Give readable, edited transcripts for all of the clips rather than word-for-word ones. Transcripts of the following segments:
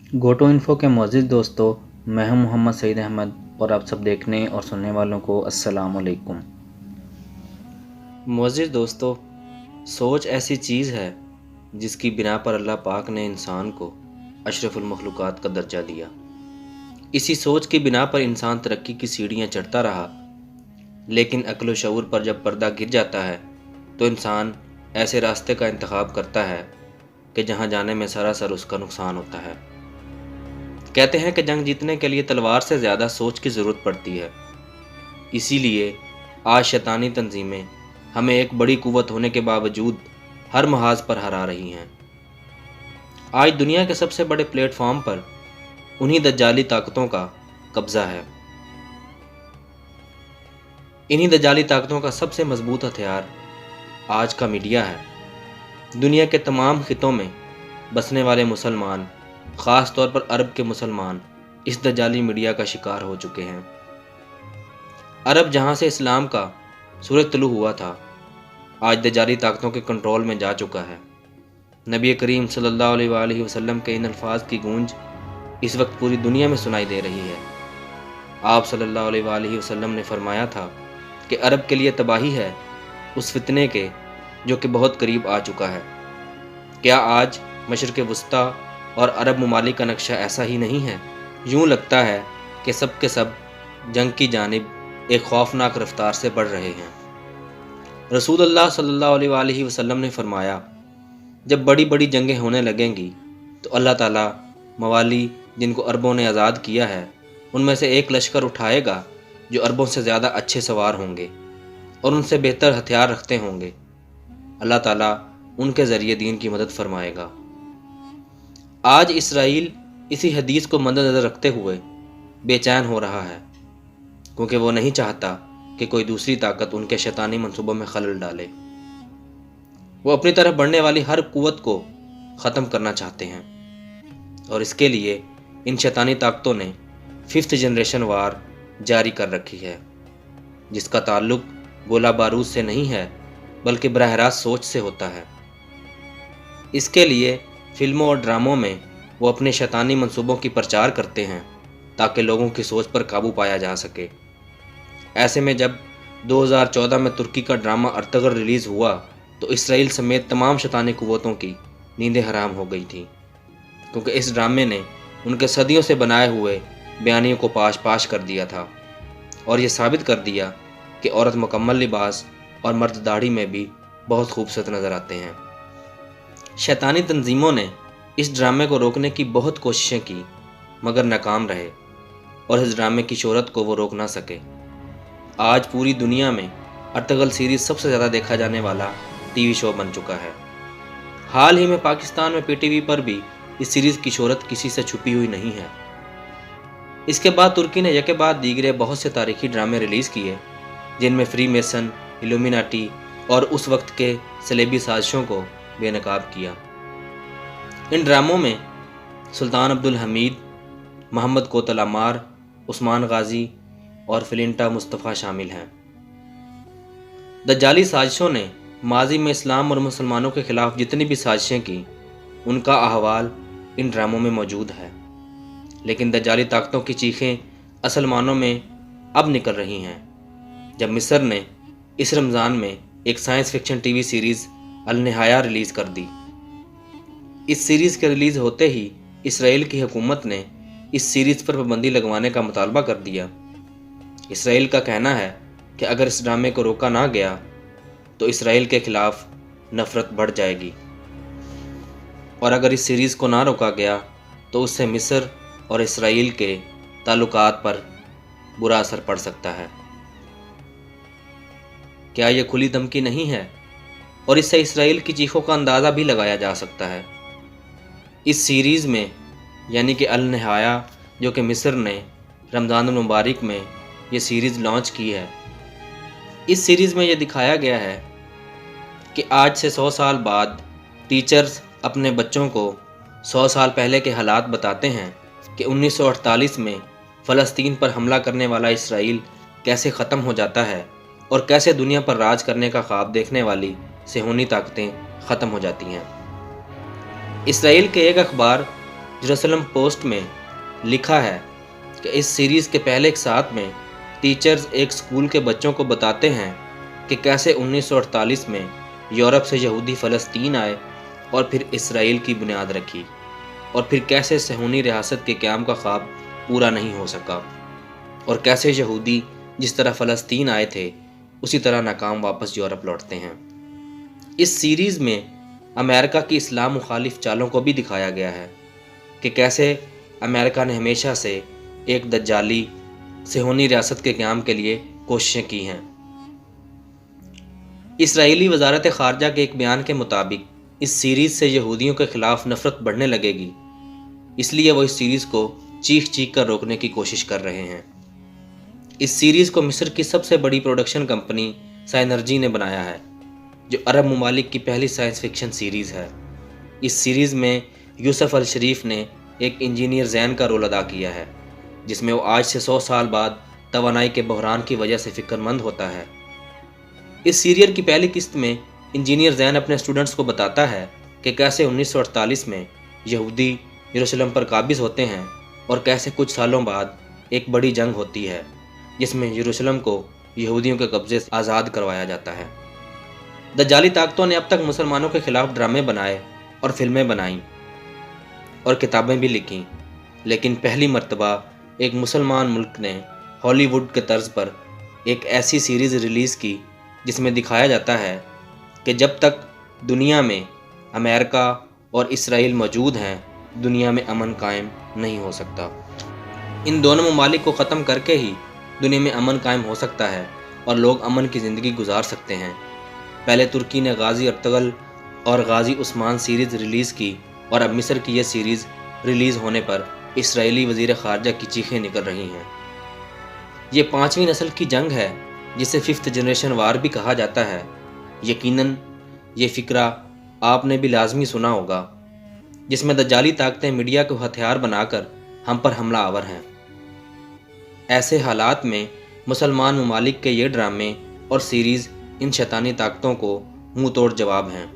गोटो info के मोअज़्ज़िज़ दोस्तों, मैं हूं मोहम्मद सईद अहमद और आप सब देखने और सुनने वालों को अस्सलाम वालेकुम। मोअज़्ज़िज़ दोस्तों, सोच ऐसी चीज़ है जिसकी बिना पर अल्लाह पाक ने इंसान को अशरफुल मखलूक़ात का दर्जा दिया। इसी सोच की बिना पर इंसान तरक्की की सीढ़ियाँ चढ़ता रहा, लेकिन अक्ल व शऊर पर जब पर्दा गिर जाता है तो इंसान ऐसे रास्ते का इंतखाब करता है कि जहाँ जाने में सरासर उसका नुकसान होता है। कहते हैं कि जंग जीतने के लिए तलवार से ज़्यादा सोच की ज़रूरत पड़ती है। इसीलिए आज शैतानी तंजीमें हमें एक बड़ी कुव्वत होने के बावजूद हर महाज पर हरा रही हैं। आज दुनिया के सबसे बड़े प्लेटफॉर्म पर उन्हीं दज्जाली ताकतों का कब्जा है। इन्हीं दज्जाली ताकतों का सबसे मजबूत हथियार आज का मीडिया है। दुनिया के तमाम खितों में बसने वाले मुसलमान, ख़ास तौर पर अरब के मुसलमान, इस दज्जाली मीडिया का शिकार हो चुके हैं। अरब जहाँ से इस्लाम का सूरज तुलू हुआ था, आज दज्जाली ताकतों के कंट्रोल में जा चुका है। नबी करीम सल्लल्लाहु अलैहि वसल्लम के इन अल्फाज की गूंज इस वक्त पूरी दुनिया में सुनाई दे रही है। आप सल्लल्लाहु अलैहि वसल्लम ने फरमाया था कि अरब के लिए तबाही है उस फितने के जो कि बहुत करीब आ चुका है। क्या आज मशरिक़ वस्ता और अरब ममालिक का नक्शा ऐसा ही नहीं है? यूँ लगता है कि सब के सब जंग की जानिब एक खौफनाक रफ्तार से बढ़ रहे हैं। रसूलुल्लाह सल्लल्लाहु अलैहि वसल्लम ने फरमाया, जब बड़ी बड़ी जंगें होने लगेंगी तो अल्लाह ताला मवाली जिनको अरबों ने आज़ाद किया है उनमें से एक लश्कर उठाएगा जो अरबों से ज़्यादा अच्छे सवार होंगे और उनसे बेहतर हथियार रखते होंगे। अल्लाह ताला उनके ज़रिए दीन की मदद फरमाएगा। आज इसराइल इसी हदीस को मद्देनज़र रखते हुए बेचैन हो रहा है, क्योंकि वो नहीं चाहता कि कोई दूसरी ताकत उनके शैतानी मंसूबों में खलल डाले। वो अपनी तरफ बढ़ने वाली हर कुव्वत को ख़त्म करना चाहते हैं और इसके लिए इन शैतानी ताकतों ने 5th जनरेशन वार जारी कर रखी है, जिसका ताल्लुक गोला बारूद से नहीं है बल्कि बराह रास्त सोच से होता है। इसके लिए फिल्मों और ड्रामों में वो अपने शैतानी मंसूबों की प्रचार करते हैं ताकि लोगों की सोच पर काबू पाया जा सके। ऐसे में जब 2014 में तुर्की का ड्रामा अर्तगल रिलीज़ हुआ तो इसराइल समेत तमाम शैतानी कुव्वतों की नींदें हराम हो गई थीं, क्योंकि इस ड्रामे ने उनके सदियों से बनाए हुए बयानियों को पाश पाश कर दिया था और ये साबित कर दिया कि औरत मुकम्मल लिबास और मर्द दाढ़ी में भी बहुत खूबसूरत नज़र आते हैं। शैतानी तंजीमों ने इस ड्रामे को रोकने की बहुत कोशिशें की मगर नाकाम रहे और इस ड्रामे की शोहरत को वो रोक ना सके। आज पूरी दुनिया में अर्तगल सीरीज़ सबसे ज़्यादा देखा जाने वाला टीवी शो बन चुका है। हाल ही में पाकिस्तान में पीटीवी पर भी इस सीरीज़ की शोहरत किसी से छुपी हुई नहीं है। इसके बाद तुर्की ने यके बाद दीगरे बहुत से तारीखी ड्रामे रिलीज़ किए, जिनमें फ्री मेसन, इल्यूमिनाटी और उस वक्त के सलेबी साजिशों को बेनकाब किया। इन ड्रामों में सुल्तान अब्दुल हमीद, मोहम्मद कोतल अमार, उस्मान गाजी और फिलिंटा मुस्तफ़ा शामिल हैं। दज्जाली साजिशों ने माजी में इस्लाम और मुसलमानों के खिलाफ जितनी भी साजिशें की, उनका अहवाल इन ड्रामों में मौजूद है। लेकिन दज्जाली ताकतों की चीखें असल मानों में अब निकल रही हैं, जब मिस्र ने इस रमज़ान में एक science fiction TV series Al-Nihaya release कर दी। इस सीरीज़ के रिलीज़ होते ही इसराइल की हुकूमत ने इस सीरीज़ पर पाबंदी लगवाने का मुतालबा कर दिया। इसराइल का कहना है कि अगर इस ड्रामे को रोका ना गया तो इसराइल के खिलाफ नफ़रत बढ़ जाएगी और अगर इस सीरीज़ को ना रोका गया तो उससे मिस्र और इसराइल के ताल्लुकात पर बुरा असर पड़ सकता है। क्या ये खुली धमकी नहीं है? और इससे इसराइल की चीखों का अंदाज़ा भी लगाया जा सकता है। इस सीरीज़ में यानी कि अल-निहाया, जो कि मिस्र ने रमज़ानुल मुबारक में ये सीरीज़ लॉन्च की है, इस सीरीज़ में ये दिखाया गया है कि आज से 100 साल बाद टीचर्स अपने बच्चों को 100 साल पहले के हालात बताते हैं कि 1948 में फ़लस्तीन पर हमला करने वाला इसराइल कैसे ख़त्म हो जाता है और कैसे दुनिया पर राज करने का ख्वाब देखने वाली सेहूनी ताकतें ख़त्म हो जाती हैं। इसराइल के एक अखबार जेरूसलम पोस्ट में लिखा है कि इस सीरीज़ के पहले एक साथ में टीचर्स एक स्कूल के बच्चों को बताते हैं कि कैसे 1948 में यूरोप से यहूदी फ़लस्तीन आए और फिर इसराइल की बुनियाद रखी, और फिर कैसे सहूनी रियासत के क़याम का ख्वाब पूरा नहीं हो सका, और कैसे यहूदी जिस तरह फ़लस्तीन आए थे उसी तरह नाकाम वापस यूरोप लौटते हैं। इस सीरीज़ में अमेरिका की इस्लाम मुखालिफ चालों को भी दिखाया गया है कि कैसे अमेरिका ने हमेशा से एक दज्जाली सहूनी रियासत के क़याम के लिए कोशिशें की हैं। इसराइली वजारत ख़ारजा के एक बयान के मुताबिक इस सीरीज़ से यहूदियों के ख़िलाफ़ नफ़रत बढ़ने लगेगी, इसलिए वो इस सीरीज़ को चीख चीख कर रोकने की कोशिश कर रहे हैं। इस सीरीज़ को मिस्र की सबसे बड़ी प्रोडक्शन कंपनी साइनर्जी ने बनाया है, जो अरब ममालिक की पहली साइंस फिक्शन सीरीज़ है। इस सीरीज़ में यूसुफ अल शरीफ ने एक इंजीनियर जैन का रोल अदा किया है, जिसमें वो आज से 100 साल बाद तवानाई के बहरान की वजह से फ़िक्रमंद होता है। इस सीरियल की पहली किस्त में इंजीनियर जैन अपने स्टूडेंट्स को बताता है कि कैसे 1948 में यहूदी यरूशलेम पर काबिज़ होते हैं और कैसे कुछ सालों बाद एक बड़ी जंग होती है जिसमें यरूशलेम को यहूदियों के कब्ज़े से आज़ाद करवाया जाता है। दज्जाली ताकतों ने अब तक मुसलमानों के ख़िलाफ़ ड्रामे बनाए और फिल्में बनाईं और किताबें भी लिखीं, लेकिन पहली मर्तबा एक मुसलमान मुल्क ने हॉलीवुड के तर्ज पर एक ऐसी सीरीज़ रिलीज़ की जिसमें दिखाया जाता है कि जब तक दुनिया में अमेरिका और इसराइल मौजूद हैं, दुनिया में अमन कायम नहीं हो सकता। इन दोनों ममालिक को ख़त्म करके ही दुनिया में अमन कायम हो सकता है और लोग अमन की ज़िंदगी गुजार सकते हैं। पहले तुर्की ने गाज़ी अर्तगल और गाज़ी उस्मान सीरीज़ रिलीज़ की, और अब मिस्र की यह सीरीज़ रिलीज़ होने पर इसराइली वज़ीर ख़ारजा की चीखें निकल रही हैं। ये 5वीं नस्ल की जंग है जिसे 5th जनरेशन वार भी कहा जाता है। यकीनन ये फ़िक्रा आपने भी लाजमी सुना होगा, जिसमें दज्जाली ताकतें मीडिया को हथियार बनाकर हम पर हमला आवर हैं। ऐसे हालात में मुसलमान ममालिक के ये ड्रामे और सीरीज़ इन शैतानी ताकतों को मुंह तोड़ जवाब हैं।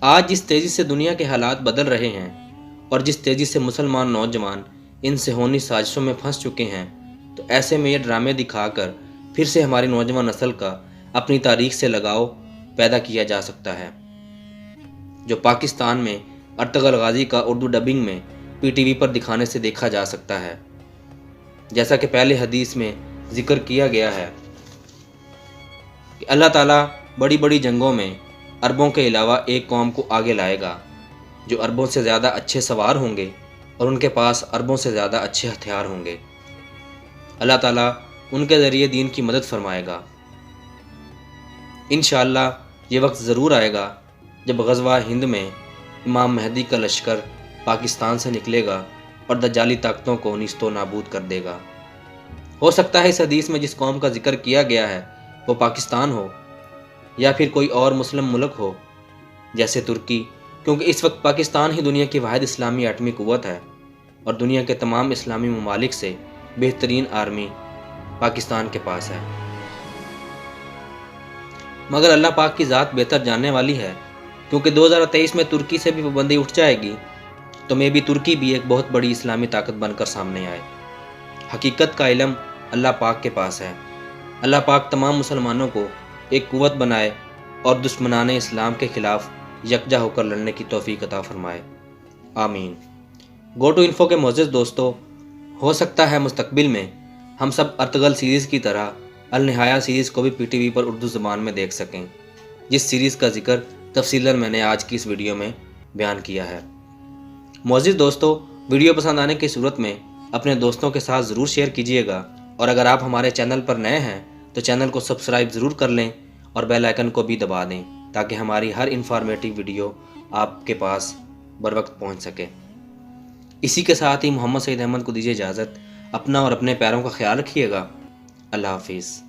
आज जिस तेज़ी से दुनिया के हालात बदल रहे हैं और जिस तेज़ी से मुसलमान नौजवान इन सेहोनी साजिशों में फंस चुके हैं, तो ऐसे में ये ड्रामे दिखाकर फिर से हमारी नौजवान नस्ल का अपनी तारीख से लगाव पैदा किया जा सकता है, जो पाकिस्तान में अर्तगल गाज़ी का उर्दू डबिंग में PTV पर दिखाने से देखा जा सकता है। जैसा कि पहले हदीस में ज़िक्र किया गया है कि अल्लाह ताला बड़ी बड़ी जंगों में अरबों के अलावा एक कौम को आगे लाएगा जो अरबों से ज़्यादा अच्छे सवार होंगे और उनके पास अरबों से ज़्यादा अच्छे हथियार होंगे। अल्लाह ताला उनके ज़रिए दीन की मदद फरमाएगा। इंशाअल्लाह ये वक्त ज़रूर आएगा जब ग़ज़वा हिंद में इमाम महदी का लश्कर पाकिस्तान से निकलेगा और दज्जाली ताकतों को निस्तो नाबूद कर देगा। हो सकता है इस हदीस में जिस कौम का जिक्र किया गया है वो पाकिस्तान हो या फिर कोई और मुस्लिम मुल्क हो जैसे तुर्की, क्योंकि इस वक्त पाकिस्तान ही दुनिया की वाहिद इस्लामी एटमी क़ुव्वत है और दुनिया के तमाम इस्लामी ममालिक से बेहतरीन आर्मी पाकिस्तान के पास है। मगर अल्लाह पाक की ज़ात बेहतर जानने वाली है, क्योंकि 2023 में तुर्की से भी पाबंदी उठ जाएगी तो मे भी तुर्की भी एक बहुत बड़ी इस्लामी ताकत बनकर सामने आए। हकीकत का इल्म अल्लाह पाक के पास है। अल्लाह पाक तमाम मुसलमानों को एक क़ुव्वत बनाए और दुश्मनाने इस्लाम के ख़िलाफ़ यकजा होकर लड़ने की तौफ़ीक़ अता फ़रमाए। आमीन। गो टू इन्फो के मोअज़्ज़ज़ दोस्तों, हो सकता है मुस्तक़बिल में हम सब अर्तगल सीरीज़ की तरह अल निहाया सीरीज़ को भी PTV पर उर्दू ज़बान में देख सकें, जिस सीरीज़ का जिक्र तफ़सीलन मैंने आज की इस वीडियो में बयान किया है। मोअज़्ज़ज़ दोस्तों, वीडियो पसंद आने की सूरत में अपने दोस्तों के साथ ज़रूर शेयर कीजिएगा, और अगर आप हमारे चैनल पर नए हैं तो चैनल को सब्सक्राइब ज़रूर कर लें और बेल आइकन को भी दबा दें ताकि हमारी हर इन्फॉर्मेटिव वीडियो आपके पास बर वक्त पहुँच सके। इसी के साथ ही मोहम्मद सईद अहमद को दीजिए इजाज़त। अपना और अपने प्यारों का ख्याल रखिएगा। अल्लाह हाफिज़।